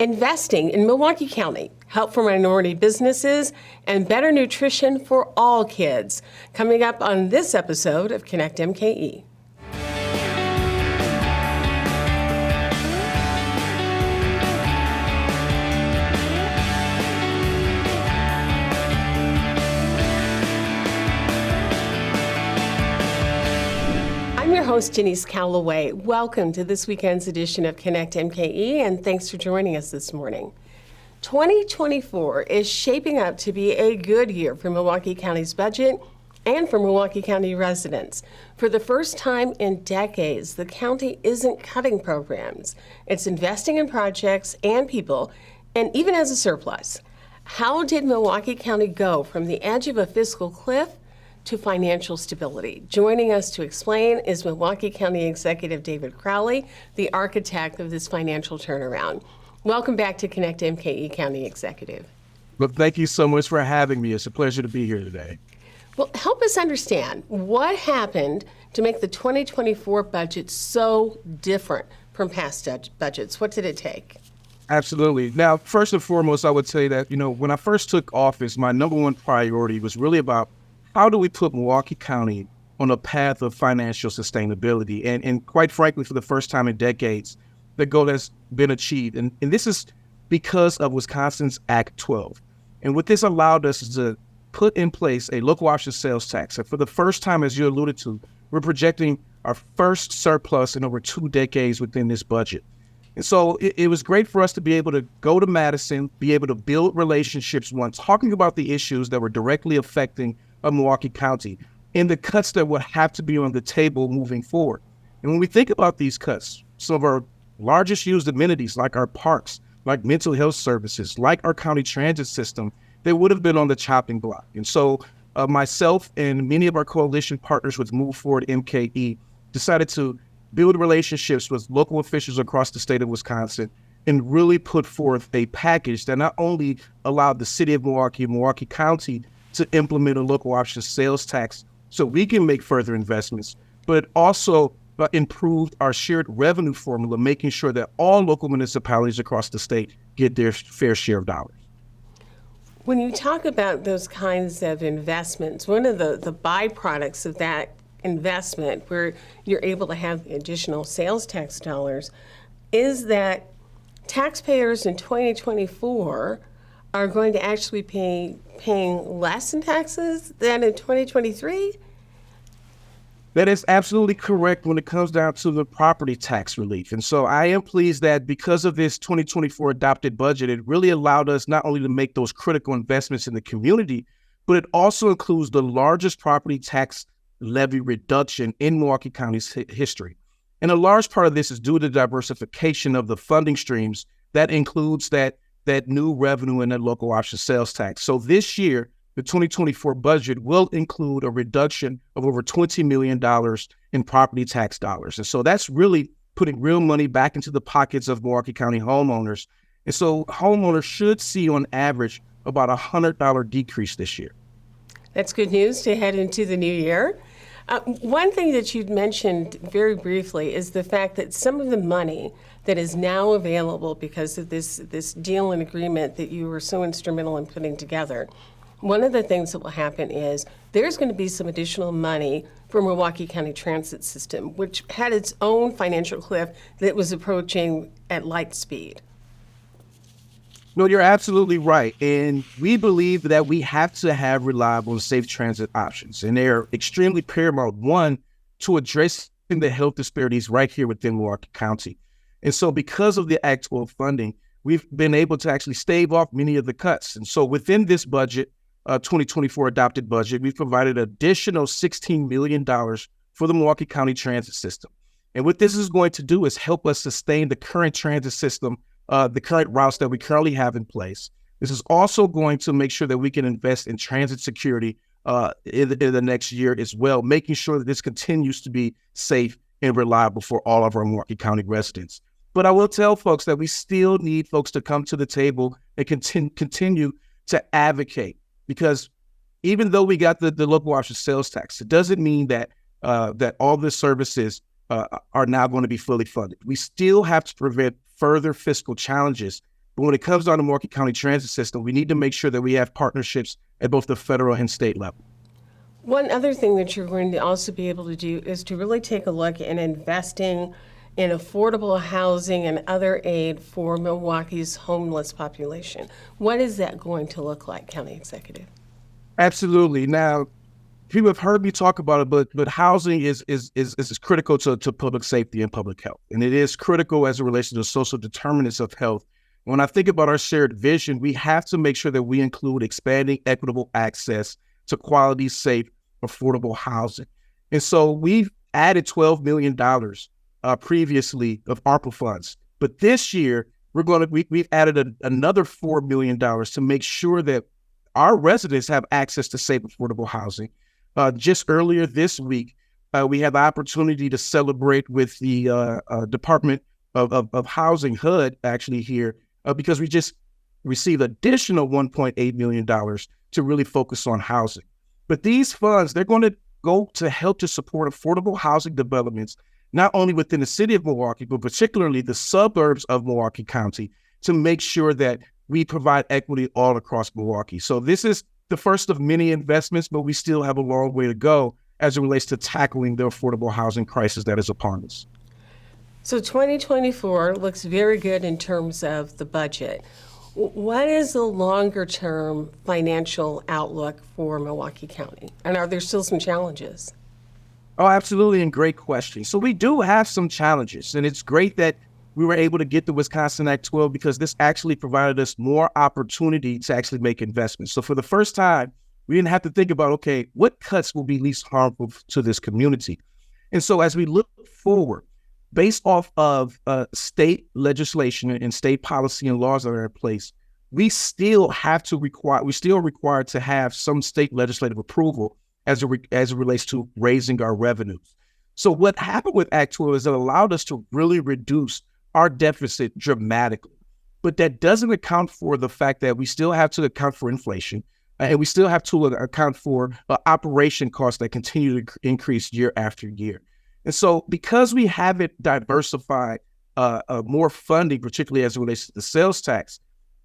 investing in Milwaukee County, help for minority businesses, and better nutrition for all kids. Coming up on this episode of Connect MKE. I'm your host, Janice Calloway. Welcome to this weekend's edition of Connect MKE, and thanks for joining us this morning. 2024 is shaping up to be a good year for Milwaukee County's budget and for Milwaukee County residents. For the first time in decades, the county isn't cutting programs. It's investing in projects and people, and even as a surplus. How did Milwaukee County go from the edge of a fiscal cliff to financial stability? Joining us to explain is Milwaukee County Executive David Crowley, the architect of this financial turnaround. Welcome back to Connect MKE County Executive. Well, thank you so much for having me. It's a pleasure to be here today. Well, help us understand what happened to make the 2024 budget so different from past budgets. What did it take? Absolutely. Now, first and foremost, I would say that, when I first took office, my number one priority was really about how do we put Milwaukee County on a path of financial sustainability? And quite frankly, for the first time in decades, the goal has been achieved. And this is because of Wisconsin's Act 12. And what this allowed us is to put in place a local option sales tax. And for the first time, as you alluded to, we're projecting our first surplus in over 2 decades within this budget. And so it was great for us to be able to go to Madison, be able to build relationships talking about the issues that were directly affecting Milwaukee County and the cuts that would have to be on the table moving forward. And when we think about these cuts, some of our largest used amenities like our parks, like mental health services, like our county transit system, they would have been on the chopping block. And so myself and many of our coalition partners with Move Forward MKE decided to build relationships with local officials across the state of Wisconsin and really put forth a package that not only allowed the city of Milwaukee and Milwaukee County to implement a local option sales tax so we can make further investments, but also improved our shared revenue formula, making sure that all local municipalities across the state get their fair share of dollars. When you talk about those kinds of investments, one of the byproducts of that investment, where you're able to have additional sales tax dollars, is that taxpayers in 2024 are going to actually be paying less in taxes than in 2023? That is absolutely correct when it comes down to the property tax relief. And so I am pleased that because of this 2024 adopted budget, it really allowed us not only to make those critical investments in the community, but it also includes the largest property tax levy reduction in Milwaukee County's history. And a large part of this is due to the diversification of the funding streams that includes that new revenue in the local option sales tax. So this year, the 2024 budget will include a reduction of over $20 million in property tax dollars. And so that's really putting real money back into the pockets of Milwaukee County homeowners. And so homeowners should see on average about a $100 decrease this year. That's good news to head into the new year. One thing that you'd mentioned very briefly is the fact that some of the money that is now available because of this deal and agreement that you were so instrumental in putting together, one of the things that will happen is there's going to be some additional money for Milwaukee County Transit System, which had its own financial cliff that was approaching at light speed. No, you're absolutely right. And we believe that we have to have reliable and safe transit options. And they're extremely paramount, one, to addressing the health disparities right here within Milwaukee County. And so because of the Act 12 funding, we've been able to actually stave off many of the cuts. And so within this budget, 2024 adopted budget, we've provided additional $16 million for the Milwaukee County Transit System. And what this is going to do is help us sustain the current transit system, the current routes that we currently have in place. This is also going to make sure that we can invest in transit security in the next year as well, making sure that this continues to be safe and reliable for all of our Milwaukee County residents. But I will tell folks that we still need folks to come to the table and continue to advocate, because even though we got the local option sales tax, it doesn't mean that that all the services are now going to be fully funded. We still have to prevent further fiscal challenges But when it comes down to Milwaukee County transit system, we need to make sure that we have partnerships at both the federal and state level. One other thing that you're going to also be able to do is to really take a look in investing in affordable housing and other aid for Milwaukee's homeless population. What is that going to look like, County Executive? Absolutely. Now, people have heard me talk about it, but housing is critical to public safety and public health. And it is critical as it relates to the social determinants of health. When I think about our shared vision, we have to make sure that we include expanding equitable access to quality, safe, affordable housing. And so we've added $12 million previously of ARPA funds. But this year, we've added another $4 million to make sure that our residents have access to safe, affordable housing. Just earlier this week, we had the opportunity to celebrate with the Department of Housing, HUD, actually here, because we just received additional $1.8 million to really focus on housing. But these funds, they're going to go to help to support affordable housing developments, not only within the city of Milwaukee, but particularly the suburbs of Milwaukee County, to make sure that we provide equity all across Milwaukee. So this is the first of many investments, but we still have a long way to go as it relates to tackling the affordable housing crisis that is upon us. So 2024 looks very good in terms of the budget. What is the longer-term financial outlook for Milwaukee County? And are there still some challenges? Oh, absolutely, and great question. So we do have some challenges, and it's great that we were able to get the Wisconsin Act 12 because this actually provided us more opportunity to actually make investments. So for the first time, we didn't have to think about, okay, what cuts will be least harmful to this community? And so as we look forward, based off of state legislation and state policy and laws that are in place, we're still required to have some state legislative approval as it relates to raising our revenues. So what happened with Act 12 is it allowed us to really reduce our deficit dramatically. But that doesn't account for the fact that we still have to account for inflation, and we still have to account for operation costs that continue to increase year after year. And so because we haven't diversified more funding, particularly as it relates to the sales tax,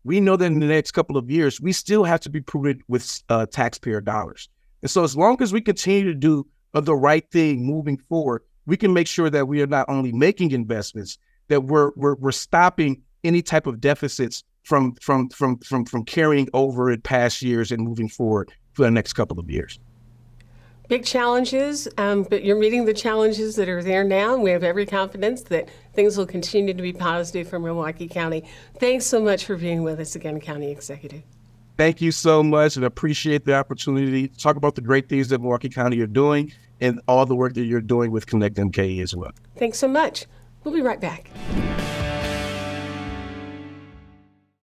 we know that in the next couple of years, we still have to be prudent with taxpayer dollars. And so as long as we continue to do the right thing moving forward, we can make sure that we are not only making investments, that we're stopping any type of deficits from carrying over in past years and moving forward for the next couple of years. Big challenges, but you're meeting the challenges that are there now, and we have every confidence that things will continue to be positive for Milwaukee County. Thanks so much for being with us again, County Executive. Thank you so much, and appreciate the opportunity to talk about the great things that Milwaukee County are doing and all the work that you're doing with Connect MKE as well. Thanks so much. We'll be right back.